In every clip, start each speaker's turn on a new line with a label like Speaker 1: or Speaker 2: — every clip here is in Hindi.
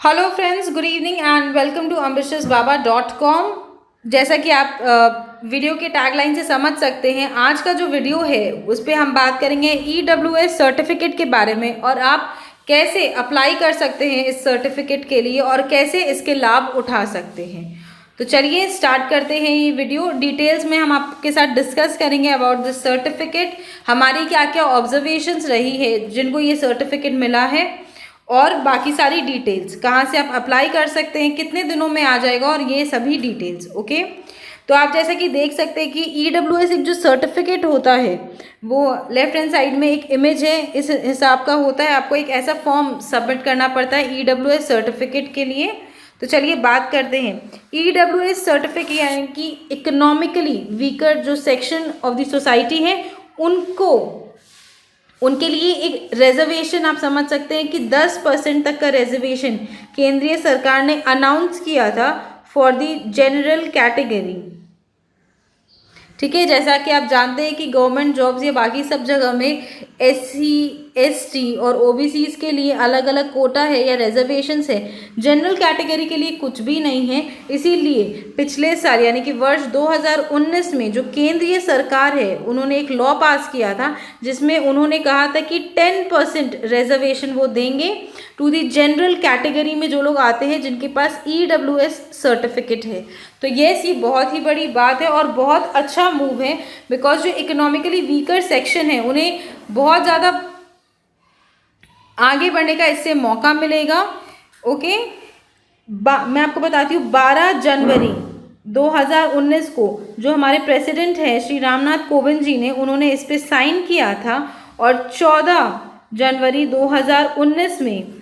Speaker 1: Hello friends, good evening and welcome to ambitiousbaba.com। जैसा कि आप वीडियो के टैगलाइन से समझ सकते हैं, आज का जो वीडियो है उस पर हम बात करेंगे EWS सर्टिफिकेट के बारे में और आप कैसे अप्लाई कर सकते हैं इस सर्टिफिकेट के लिए और कैसे इसके लाभ उठा सकते हैं। तो चलिए स्टार्ट करते हैं ये वीडियो। डिटेल्स में हम आपके साथ डिस्कस करेंगे अबाउट दिस सर्टिफिकेट, हमारी क्या क्या ऑब्जर्वेशंस रही है जिनको ये सर्टिफिकेट मिला है और बाकी सारी डिटेल्स, कहाँ से आप अप्लाई कर सकते हैं, कितने दिनों में आ जाएगा और ये सभी डिटेल्स। ओके, तो आप जैसा कि देख सकते हैं कि EWS एक जो सर्टिफिकेट होता है वो लेफ्ट हैंड साइड में एक इमेज है, इस हिसाब का होता है। आपको एक ऐसा फॉर्म सबमिट करना पड़ता है EWS सर्टिफिकेट के लिए। तो चलिए बात करते हैं। EWS सर्टिफिकेट यानी कि इकोनॉमिकली वीकर जो सेक्शन ऑफ द सोसाइटी है उनके लिए एक रिजर्वेशन, आप समझ सकते हैं कि 10% तक का रिजर्वेशन केंद्रीय सरकार ने अनाउंस किया था फॉर द जनरल कैटेगरी। ठीक है, जैसा कि आप जानते हैं कि गवर्नमेंट जॉब्स या बाकी सब जगह में SC ST और OBCs के लिए अलग अलग कोटा है या रिजर्वेशंस है। जनरल कैटेगरी के लिए कुछ भी नहीं है। इसीलिए पिछले साल यानी कि वर्ष 2019 में जो केंद्रीय सरकार है उन्होंने एक लॉ पास किया था जिसमें उन्होंने कहा था कि 10% रिजर्वेशन वो देंगे टू दी जनरल कैटेगरी में जो लोग आते हैं जिनके पास EWS सर्टिफिकेट है। तो ये बहुत ही बड़ी बात है और बहुत अच्छा मूव है, बिकॉज जो इकोनॉमिकली वीकर सेक्शन है उन्हें बहुत ज़्यादा आगे बढ़ने का इससे मौका मिलेगा। ओके, मैं आपको बताती हूँ 12 जनवरी 2019 को जो हमारे प्रेसिडेंट हैं श्री रामनाथ कोविंद जी ने उन्होंने इस पर साइन किया था और 14 जनवरी 2019 में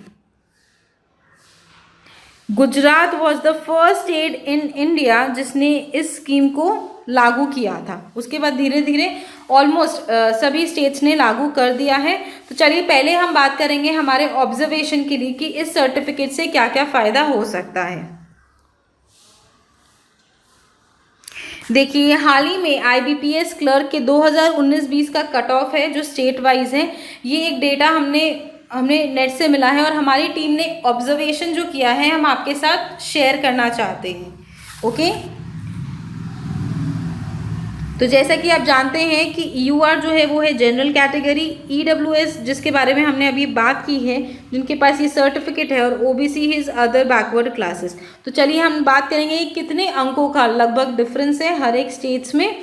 Speaker 1: Gujarat was the first state in India जिसने इस स्कीम को लागू किया था। उसके बाद धीरे धीरे ऑलमोस्ट सभी स्टेट्स ने लागू कर दिया है। तो चलिए पहले हम बात करेंगे हमारे ऑब्जर्वेशन के लिए कि इस सर्टिफिकेट से क्या क्या फ़ायदा हो सकता है। देखिए, हाल ही में IBPS क्लर्क के 2019-20 का कट ऑफ है जो स्टेट वाइज है। ये एक डेटा हमने नेट से मिला है और हमारी टीम ने ऑब्जर्वेशन जो किया है हम आपके साथ शेयर करना चाहते हैं। ओके, तो जैसा कि आप जानते हैं कि EUR जो है वो है जनरल कैटेगरी, EWS जिसके बारे में हमने अभी बात की है जिनके पास ये सर्टिफिकेट है, और OBC is other backward classes. तो चलिए हम बात करेंगे कितने अंकों का लगभग डिफरेंस है हर एक स्टेट्स में।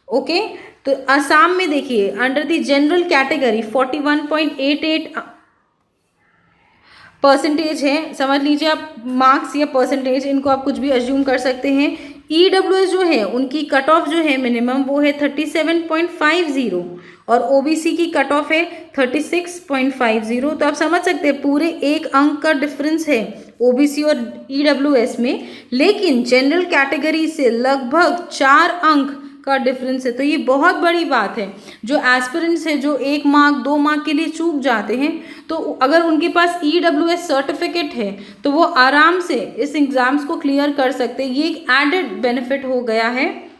Speaker 1: ओके, तो असम में देखिए अंडर द जनरल कैटेगरी 41.88% है। समझ लीजिए आप, मार्क्स या परसेंटेज इनको आप कुछ भी अज्यूम कर सकते हैं। EWS जो है उनकी कट ऑफ जो है मिनिमम वो है 37.50 और OBC की कट ऑफ है 36.50। तो आप समझ सकते हैं पूरे 1 अंक का डिफरेंस है OBC और EWS में, लेकिन जनरल कैटेगरी से लगभग 4 अंक का डिफरेंस है। तो ये बहुत बड़ी बात है। जो एस्पिरेंट्स है जो 1 मार्क 2 मार्क के लिए चूक जाते हैं, तो अगर उनके पास EWS सर्टिफिकेट है तो वो आराम से इस एग्ज़ाम्स को क्लियर कर सकते हैं। ये एक एडेड बेनिफिट हो गया है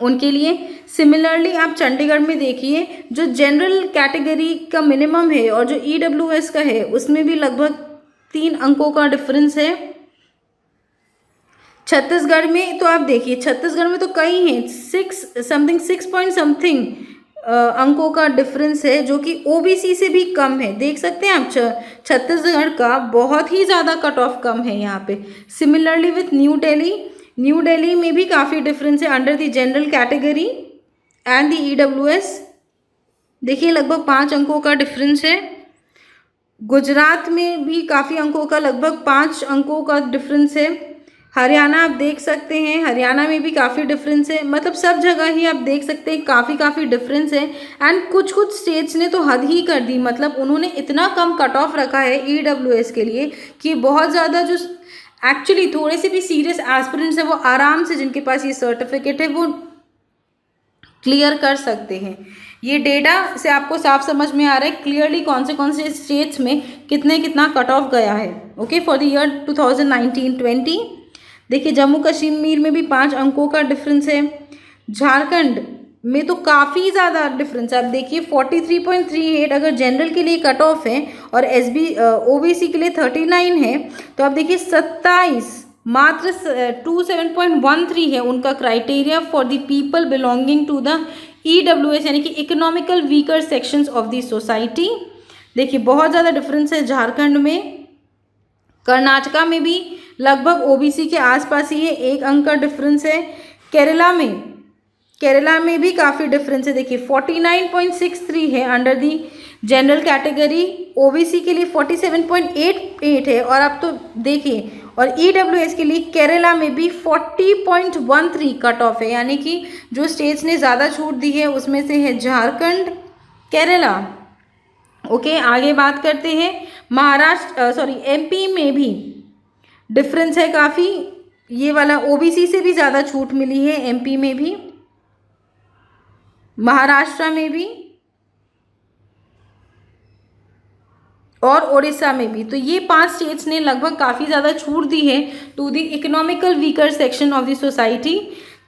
Speaker 1: उनके लिए। सिमिलरली आप चंडीगढ़ में देखिए, जो जनरल कैटेगरी का मिनिमम है और जो EWS का है उसमें भी लगभग 3 अंकों का डिफरेंस है। छत्तीसगढ़ में तो आप देखिए, छत्तीसगढ़ में तो कई हैं, 6 पॉइंट समथिंग अंकों का डिफरेंस है जो कि OBC से भी कम है। देख सकते हैं आप, छत्तीसगढ़ का बहुत ही ज़्यादा कट ऑफ कम है यहाँ पे। सिमिलरली विथ न्यू दिल्ली में भी काफ़ी डिफरेंस है under the general category and the EWS। देखिए लगभग 5 अंकों का डिफरेंस है। गुजरात में भी काफ़ी अंकों का, लगभग 5 अंकों का डिफरेंस है। हरियाणा आप देख सकते हैं, हरियाणा में भी काफ़ी डिफरेंस है। मतलब सब जगह ही आप देख सकते हैं काफ़ी डिफरेंस है। एंड कुछ स्टेट्स ने तो हद ही कर दी, मतलब उन्होंने इतना कम कट ऑफ रखा है EWS के लिए कि बहुत ज़्यादा जो एक्चुअली थोड़े से भी सीरियस एस्पिरेंट्स है वो आराम से, जिनके पास ये सर्टिफिकेट है, वो क्लियर कर सकते हैं। ये डेटा से आपको साफ समझ में आ रहा है क्लियरली कौन से स्टेट्स में कितना कट ऑफ गया है। ओके, फॉर द ईयर 2019-20 देखिए जम्मू कश्मीर में भी 5 अंकों का डिफरेंस है। झारखंड में तो काफ़ी ज़्यादा डिफरेंस है। आप देखिए 43.38 अगर जनरल के लिए कट ऑफ है और एसबी ओबीसी के लिए 39 है, तो आप देखिए 27 मात्र 27.13 है उनका criteria for the people belonging to the EWS यानी कि economical weaker sections of the society. देखिए बहुत ज़्यादा डिफरेंस है झारखंड में। कर्नाटका में भी लगभग ओबीसी के आसपास ही है, 1 अंक का डिफरेंस है। केरला में भी काफ़ी डिफरेंस है। देखिए 49.63 है under the general category, OBC के लिए 47.88 है। और आप तो देखिए और ईडब्ल्यूएस के लिए केरला में भी 40.13 कट ऑफ है, यानी कि जो स्टेट्स ने ज़्यादा छूट दी है उसमें से है झारखंड, केरला। ओके, आगे बात करते हैं एमपी में भी डिफरेंस है काफ़ी। ये वाला ओबीसी से भी ज़्यादा छूट मिली है एमपी में भी, महाराष्ट्र में भी और उड़ीसा में भी। तो ये 5 स्टेट्स ने लगभग काफ़ी ज़्यादा छूट दी है to the economical weaker section of the society.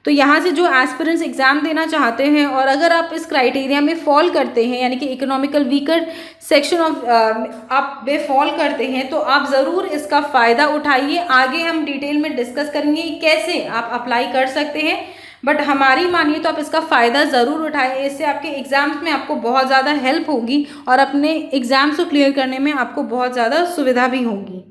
Speaker 1: तो यहाँ से जो एस्पिरेंट्स एग्जाम देना चाहते हैं और अगर आप इस क्राइटेरिया में फॉल करते हैं यानी कि इकोनॉमिकल वीकर सेक्शन ऑफ आप में फॉल करते हैं, तो आप ज़रूर इसका फ़ायदा उठाइए। आगे हम डिटेल में डिस्कस करेंगे कैसे आप अप्लाई कर सकते हैं, बट हमारी मानिए तो आप इसका फ़ायदा ज़रूर उठाएं। इससे आपके एग्ज़ाम्स में आपको बहुत ज़्यादा हेल्प होगी और अपने एग्ज़ाम्स को क्लियर करने में आपको बहुत ज़्यादा सुविधा भी होगी।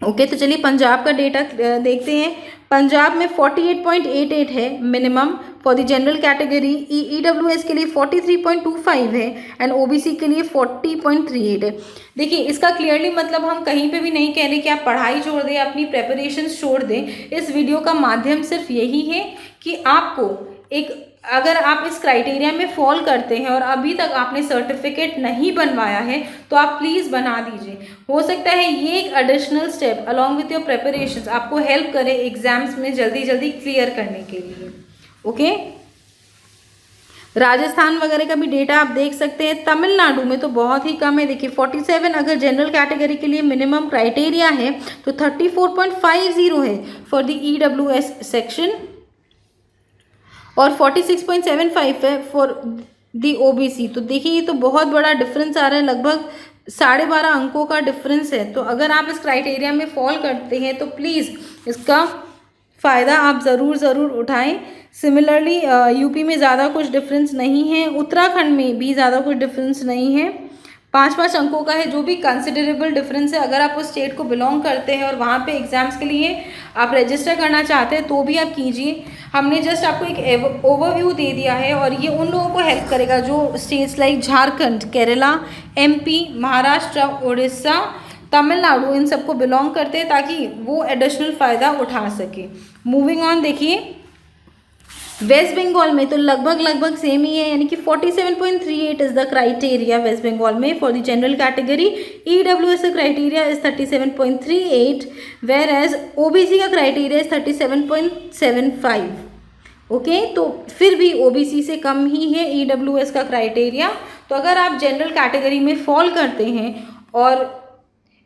Speaker 1: ओके, तो चलिए पंजाब का डेटा देखते हैं। पंजाब में 48.88 है minimum for the general category, EWS के लिए 43.25 है एंड ओबीसी के लिए 40.38 है। देखिए इसका क्लियरली मतलब हम कहीं पे भी नहीं कह रहे कि आप पढ़ाई छोड़ दें, अपनी प्रेपरेशंस छोड़ दें। इस वीडियो का माध्यम सिर्फ यही है कि आपको अगर आप इस क्राइटेरिया में फॉल करते हैं और अभी तक आपने सर्टिफिकेट नहीं बनवाया है तो आप प्लीज़ बना दीजिए। हो सकता है ये एक additional step along with your preparations आपको हेल्प करे एग्जाम्स में जल्दी जल्दी क्लियर करने के लिए। ओके, राजस्थान वगैरह का भी डेटा आप देख सकते हैं। तमिलनाडु में तो बहुत ही कम है। देखिए 47 अगर जनरल कैटेगरी के लिए मिनिमम क्राइटेरिया है तो 34.50 है फॉर द ईडब्ल्यूएस सेक्शन और 46.75 है फॉर दी ओबीसी। तो देखिए ये तो बहुत बड़ा डिफरेंस आ रहा है, लगभग 12.5 अंकों का डिफरेंस है। तो अगर आप इस क्राइटेरिया में फॉल करते हैं तो प्लीज़ इसका फ़ायदा आप ज़रूर उठाएं। सिमिलरली यूपी में ज़्यादा कुछ डिफरेंस नहीं है, उत्तराखंड में भी ज़्यादा कुछ डिफरेंस नहीं है, 5-5 अंकों का है जो भी कंसिडरेबल डिफरेंस है। अगर आप उस स्टेट को बिलोंग करते हैं और वहाँ पे एग्ज़ाम्स के लिए आप रजिस्टर करना चाहते हैं तो भी आप कीजिए। हमने जस्ट आपको एक ओवरव्यू दे दिया है और ये उन लोगों को हेल्प करेगा जो states like Jharkhand, Kerala, MP, Maharashtra, Orissa, Tamil Nadu इन सबको बिलोंग करते हैं ताकि वो एडिशनल फ़ायदा उठा सके। मूविंग ऑन, देखिए वेस्ट बंगाल में तो लगभग सेम ही है, यानी कि 47.38 is the criteria West Bengal में for the general category. EWS का criteria is 37.38 whereas OBC का क्राइटेरिया इज 37.75। ओके, तो फिर भी ओबीसी से कम ही है ईडब्ल्यूएस का क्राइटेरिया। तो अगर आप जनरल कैटेगरी में फॉल करते हैं और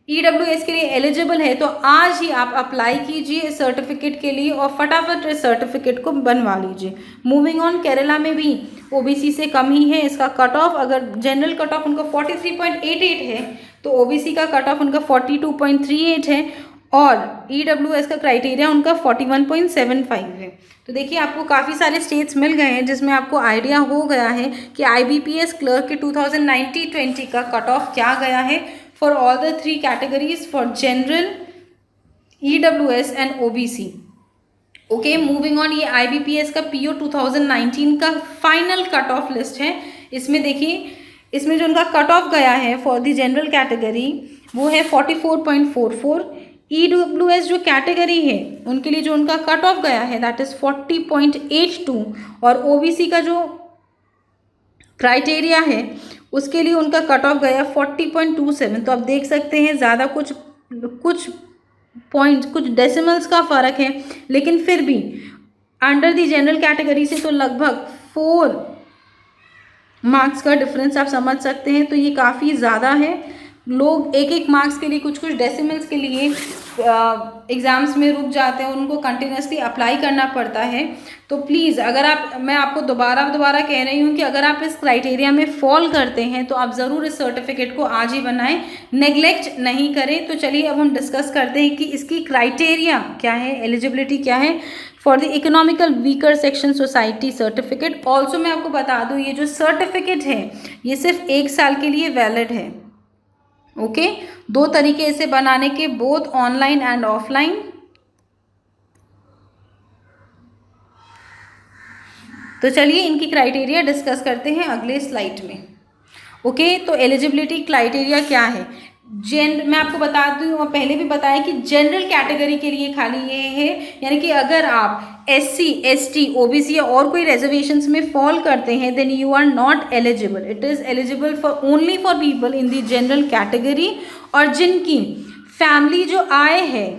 Speaker 1: ईडब्ल्यूएस के लिए एलिजिबल है तो आज ही आप अप्लाई कीजिए सर्टिफिकेट के लिए और फटाफट इस सर्टिफिकेट को बनवा लीजिए। मूविंग ऑन, केरला में भी ओबीसी से कम ही है इसका कट ऑफ। अगर जनरल कट ऑफ उनका 43.88 है तो ओबीसी का कट ऑफ उनका 42.38 है और ईडब्ल्यूएस का क्राइटेरिया उनका 41.75 है। तो देखिए आपको काफ़ी सारे स्टेट्स मिल गए हैं जिसमें आपको आइडिया हो गया है कि आईबीपीएस क्लर्क के 2019-20 का कट ऑफ क्या गया है for all the 3 categories for general, EWS and OBC. Okay, moving on, ये IBPS का PO 2019 का फाइनल कट ऑफ लिस्ट है। इसमें देखिए इसमें जो उनका कट ऑफ गया है फॉर द जनरल कैटेगरी वो है 44.44। EWS जो कैटेगरी है उनके लिए जो उनका कट ऑफ गया है दैट इज़ 40.82 और OBC का जो क्राइटेरिया है उसके लिए उनका कट ऑफ गया 40.27। तो आप देख सकते हैं ज़्यादा कुछ पॉइंट, कुछ डेसिमल्स का फ़र्क है, लेकिन फिर भी अंडर दी जनरल कैटेगरी से तो लगभग 4 मार्क्स का डिफरेंस आप समझ सकते हैं। तो ये काफ़ी ज़्यादा है। लोग एक एक मार्क्स के लिए, कुछ कुछ डेसिमल्स के लिए एग्ज़ाम्स में रुक जाते हैं, उनको कंटिन्यूसली अप्लाई करना पड़ता है। तो प्लीज़ अगर आप, मैं आपको दोबारा कह रही हूँ कि अगर आप इस क्राइटेरिया में फॉल करते हैं तो आप ज़रूर इस सर्टिफिकेट को आज ही बनाएं, नेग्लेक्ट नहीं करें। तो चलिए अब हम डिस्कस करते हैं कि इसकी क्राइटेरिया क्या है, एलिजिबिलिटी क्या है for the economical weaker section society certificate. Also मैं आपको बता दूँ, ये जो सर्टिफिकेट है ये सिर्फ 1 साल के लिए वैलिड है। ओके, 2 तरीके इसे बनाने के, बोथ ऑनलाइन एंड ऑफलाइन। तो चलिए इनकी क्राइटेरिया डिस्कस करते हैं अगले स्लाइड में। ओके, तो एलिजिबिलिटी क्राइटेरिया क्या है, मैं आपको बता दूँ और पहले भी बताया कि जनरल कैटेगरी के लिए खाली ये है, यानी कि अगर आप SC, ST, OBC या और कोई रिजर्वेशंस में फॉल करते हैं then you are not eligible. It is eligible for only for people in the general category, और जिनकी फैमिली जो आय है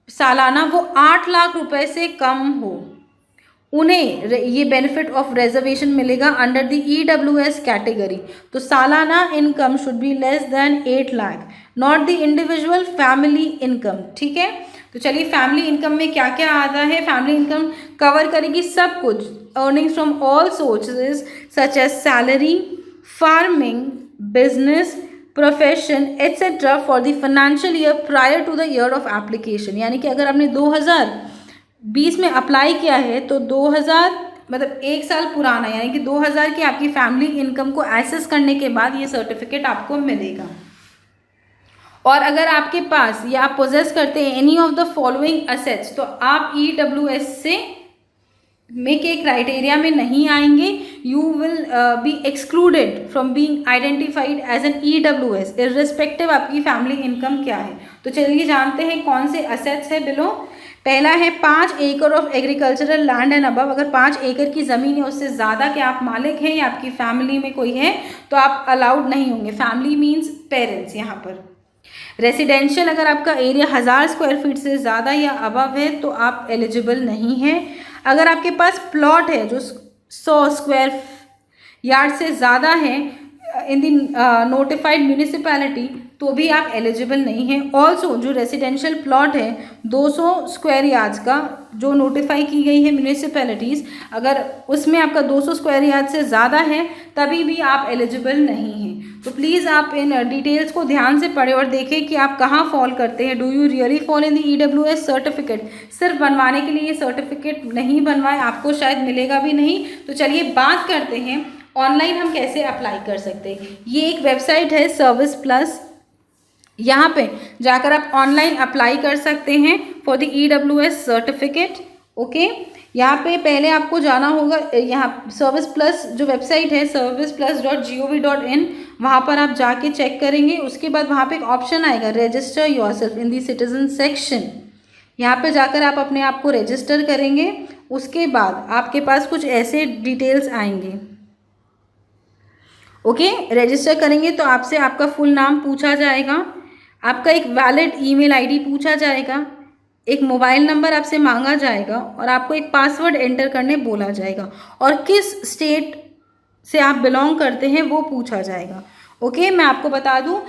Speaker 1: सालाना वो 8 लाख रुपए से कम हो, उन्हें ये बेनिफिट ऑफ रिजर्वेशन मिलेगा अंडर द EWS कैटेगरी। तो सालाना income should be less than 8 lakh, not the individual family income. ठीक है, तो चलिए फैमिली इनकम में क्या क्या आता है। फैमिली इनकम कवर करेगी सब कुछ, earnings from all sources such as salary, farming, business, profession etcetera for the financial year prior to the year of application. यानी कि अगर आपने 2020 में अप्लाई किया है तो 2000 मतलब 1 साल पुराना, यानी कि 2000 की आपकी फैमिली इनकम को एसेस करने के बाद ये सर्टिफिकेट आपको मिलेगा। और अगर आपके पास या आप पोजेस करते हैं any of the following assets तो आप EWS से में के क्राइटेरिया में नहीं आएंगे। You will be excluded from being identified as an EWS irrespective आपकी फैमिली इनकम क्या है। तो चलिए जानते हैं कौन से असेट्स है बिलो। पहला है 5 एकड़ of agricultural land and above. अगर 5 एकड़ की ज़मीन है उससे ज़्यादा के आप मालिक हैं या आपकी फैमिली में कोई है तो आप अलाउड नहीं होंगे। फैमिली मीन्स पेरेंट्स यहाँ पर। रेसिडेंशियल अगर आपका एरिया 1000 स्क्वायर फीट से ज़्यादा या अबव है तो आप एलिजिबल नहीं हैं। अगर आपके पास प्लॉट है जो 100 स्क्वायर यार्ड से ज़्यादा है इन दी नोटिफाइड म्यूनिसिपैलिटी तो भी आप एलिजिबल नहीं हैं। ऑल्सो जो रेसिडेंशियल प्लॉट है 200 स्क्वायर यार्ड्स का जो नोटिफाई की गई है म्यूनिसिपैलिटीज़, अगर उसमें आपका 200 स्क्वायर यार्ड से ज़्यादा है तभी भी आप एलिजिबल नहीं हैं। तो प्लीज़ आप इन डिटेल्स को ध्यान से पढ़ें और देखें कि आप कहाँ फॉल करते हैं। Do you really fall in the EWS certificate. सिर्फ बनवाने के लिए ये सर्टिफिकेट नहीं बनवाए, आपको शायद मिलेगा भी नहीं। तो चलिए बात करते हैं ऑनलाइन हम कैसे अप्लाई कर सकते हैं। ये एक वेबसाइट है सर्विस प्लस, यहाँ पे जाकर आप ऑनलाइन अप्लाई कर सकते हैं for the EWS certificate. Okay, यहाँ पे पहले आपको जाना होगा, यहाँ सर्विस प्लस जो वेबसाइट है serviceplus.gov.in, वहाँ पर आप जाके चेक करेंगे। उसके बाद वहाँ पे एक ऑप्शन आएगा register yourself in the citizen section. यहाँ पे जाकर आप अपने आप को रजिस्टर करेंगे। उसके बाद आपके पास कुछ ऐसे डिटेल्स आएंगे। ओके, रजिस्टर करेंगे तो आपसे आपका फुल नाम पूछा जाएगा, आपका एक वैलिड ईमेल आईडी पूछा जाएगा, एक मोबाइल नंबर आपसे मांगा जाएगा और आपको एक पासवर्ड एंटर करने बोला जाएगा और किस स्टेट से आप बिलोंग करते हैं वो पूछा जाएगा। ओके, मैं आपको बता दूं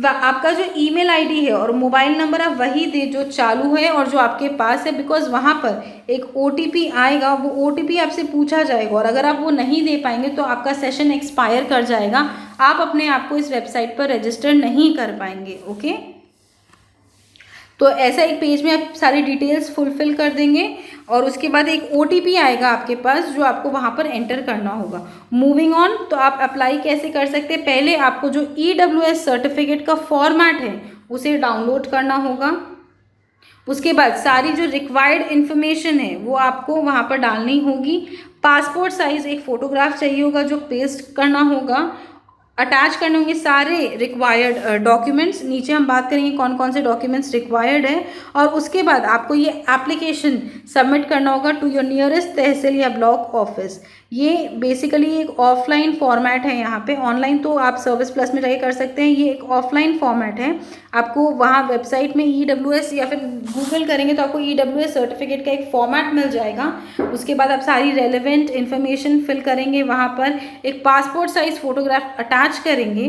Speaker 1: आपका जो ईमेल आईडी है और मोबाइल नंबर आप वही दे जो चालू है और जो आपके पास है, बिकॉज वहाँ पर एक OTP आएगा, वो OTP आपसे पूछा जाएगा और अगर आप वो नहीं दे पाएंगे तो आपका सेशन एक्सपायर कर जाएगा, आप अपने आप को इस वेबसाइट पर रजिस्टर नहीं कर पाएंगे। ओके, तो ऐसा एक पेज में आप सारी डिटेल्स फुलफिल कर देंगे और उसके बाद एक OTP आएगा आपके पास जो आपको वहाँ पर एंटर करना होगा। मूविंग ऑन, तो आप अप्लाई कैसे कर सकते हैं। पहले आपको जो EWS सर्टिफिकेट का फॉर्मेट है उसे डाउनलोड करना होगा। उसके बाद सारी जो रिक्वायर्ड इन्फॉर्मेशन है वो आपको वहाँ पर डालनी होगी। पासपोर्ट साइज़ एक फ़ोटोग्राफ चाहिए होगा जो पेस्ट करना होगा। अटैच करने होंगे सारे रिक्वायर्ड डॉक्यूमेंट्स। नीचे हम बात करेंगे कौन कौन से डॉक्यूमेंट्स रिक्वायर्ड है और उसके बाद आपको ये एप्लीकेशन सबमिट करना होगा टू योर नियरेस्ट तहसील या ब्लॉक ऑफिस। ये बेसिकली एक ऑफलाइन फॉर्मेट है। यहाँ पे ऑनलाइन तो आप सर्विस प्लस में जाके कर सकते हैं, ये एक ऑफलाइन फॉर्मेट है। आपको वहाँ वेबसाइट में EWS या फिर गूगल करेंगे तो आपको EWS सर्टिफिकेट का एक फॉर्मेट मिल जाएगा। उसके बाद आप सारी रेलेवेंट इन्फॉर्मेशन फिल करेंगे, वहाँ पर एक पासपोर्ट साइज़ फ़ोटोग्राफ अटैच करेंगे।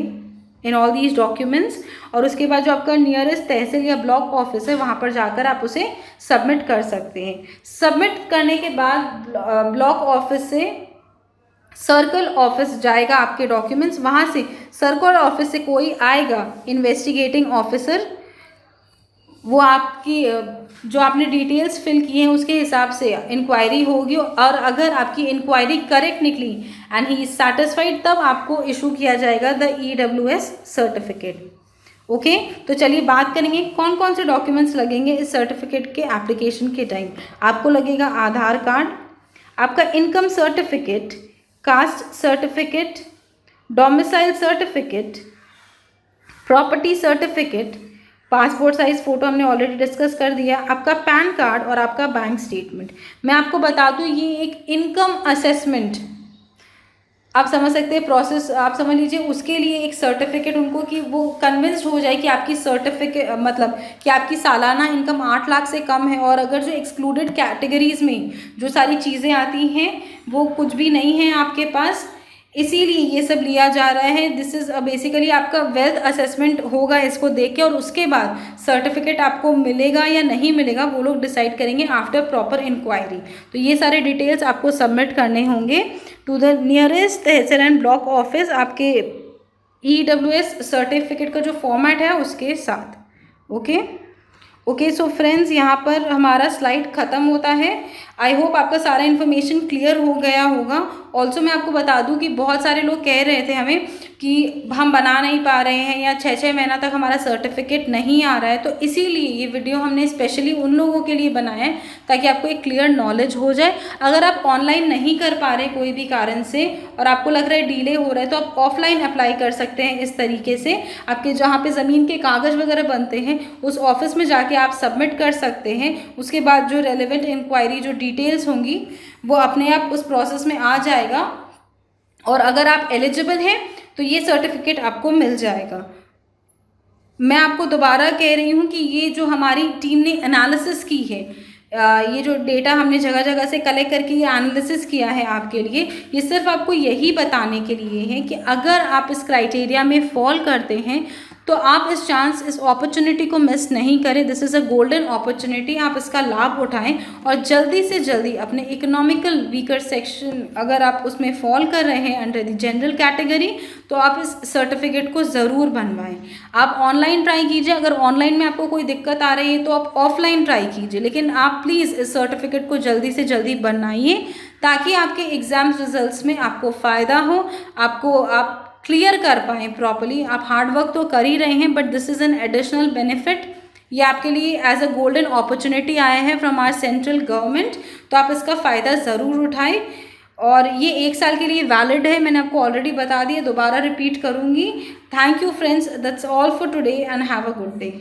Speaker 1: In all these documents. और उसके बाद जो आपका नियरेस्ट तहसील या ब्लॉक ऑफिस है वहाँ पर जाकर आप उसे सबमिट कर सकते हैं। सबमिट करने के बाद ब्लॉक ऑफिस से सर्कल ऑफिस जाएगा आपके डॉक्यूमेंट्स, वहाँ से सर्कल ऑफिस से कोई आएगा इन्वेस्टिगेटिंग ऑफिसर, वो आपकी जो आपने डिटेल्स फिल की हैं उसके हिसाब से इंक्वायरी होगी, और अगर आपकी इंक्वायरी करेक्ट निकली एंड ही इज सेटिस्फाइड तब आपको इशू किया जाएगा द EWS सर्टिफिकेट। ओके, तो चलिए बात करेंगे कौन कौन से डॉक्यूमेंट्स लगेंगे इस सर्टिफिकेट के एप्लीकेशन के टाइम। आपको लगेगा आधार कार्ड, आपका income certificate, caste certificate, domicile certificate, property certificate, passport size photo हमने ऑलरेडी डिस्कस कर दिया, आपका पैन कार्ड और आपका बैंक स्टेटमेंट। मैं आपको बता दूँ ये एक इनकम असेसमेंट, आप समझ सकते हैं प्रोसेस, आप समझ लीजिए उसके लिए एक सर्टिफिकेट उनको कि वो कन्विंस्ड हो जाए कि आपकी सर्टिफिकेट मतलब कि आपकी सालाना इनकम 8 लाख से कम है, और अगर जो एक्सक्लूडेड कैटेगरीज में जो सारी चीज़ें आती हैं वो कुछ भी नहीं है आपके पास, इसीलिए ये सब लिया जा रहा है। दिस इज़ बेसिकली आपका वेल्थ असेसमेंट होगा इसको देख के, और उसके बाद सर्टिफिकेट आपको मिलेगा या नहीं मिलेगा वो लोग डिसाइड करेंगे आफ्टर प्रॉपर इंक्वायरी। तो ये सारे डिटेल्स आपको सबमिट करने होंगे to the nearest tehsil and block office आपके EWS सर्टिफिकेट का जो फॉर्मेट है उसके साथ। ओके, सो फ्रेंड्स यहाँ पर हमारा स्लाइड ख़त्म होता है। आई होप आपका सारा इन्फॉर्मेशन क्लियर हो गया होगा। ऑल्सो मैं आपको बता दूं कि बहुत सारे लोग कह रहे थे हमें कि हम बना नहीं पा रहे हैं या 6-6 महीना तक हमारा सर्टिफिकेट नहीं आ रहा है, तो इसीलिए ये वीडियो हमने स्पेशली उन लोगों के लिए बनाया है ताकि आपको एक क्लियर नॉलेज हो जाए। अगर आप ऑनलाइन नहीं कर पा रहे कोई भी कारण से और आपको लग रहा है डिले हो रहा है, तो आप ऑफलाइन अप्लाई कर सकते हैं। इस तरीके से आपके जहाँ पे ज़मीन के कागज़ वगैरह बनते हैं उस ऑफिस में जाके आप सबमिट कर सकते हैं। उसके बाद जो रेलेवेंट इंक्वायरी जो डिटेल्स होंगी वो अपने आप उस प्रोसेस में आ जाएगा, और अगर आप एलिजिबल हैं तो ये सर्टिफिकेट आपको मिल जाएगा। मैं आपको दोबारा कह रही हूँ कि ये जो हमारी टीम ने एनालिसिस की है, ये जो डेटा हमने जगह जगह से कलेक्ट करके ये एनालिसिस किया है आपके लिए, ये सिर्फ आपको यही बताने के लिए है कि अगर आप इस क्राइटेरिया में फॉल करते हैं तो आप इस अपॉर्चुनिटी को मिस नहीं करें। This is a golden opportunity, आप इसका लाभ उठाएं और जल्दी से जल्दी अपने इकोनॉमिकल वीकर सेक्शन अगर आप उसमें फॉल कर रहे हैं अंडर द जनरल कैटेगरी, तो आप इस सर्टिफिकेट को ज़रूर बनवाएं। आप ऑनलाइन ट्राई कीजिए, अगर ऑनलाइन में आपको कोई दिक्कत आ रही है तो आप ऑफलाइन ट्राई कीजिए, लेकिन आप प्लीज़ इस सर्टिफिकेट को जल्दी से जल्दी बनाइए ताकि आपके एग्ज़ाम रिजल्ट्स में आपको फ़ायदा हो, आप क्लियर कर पाएँ प्रॉपर्ली। आप हार्ड वर्क तो कर ही रहे हैं, but this is an additional benefit. ये आपके लिए एज अ गोल्डन अपॉर्चुनिटी आया है फ्रॉम आवर सेंट्रल गवर्नमेंट, तो आप इसका फ़ायदा ज़रूर उठाएं। और ये 1 साल के लिए वैलिड है, मैंने आपको ऑलरेडी बता दिया, दोबारा रिपीट करूँगी। Thank you friends, that's all for today and have a good day.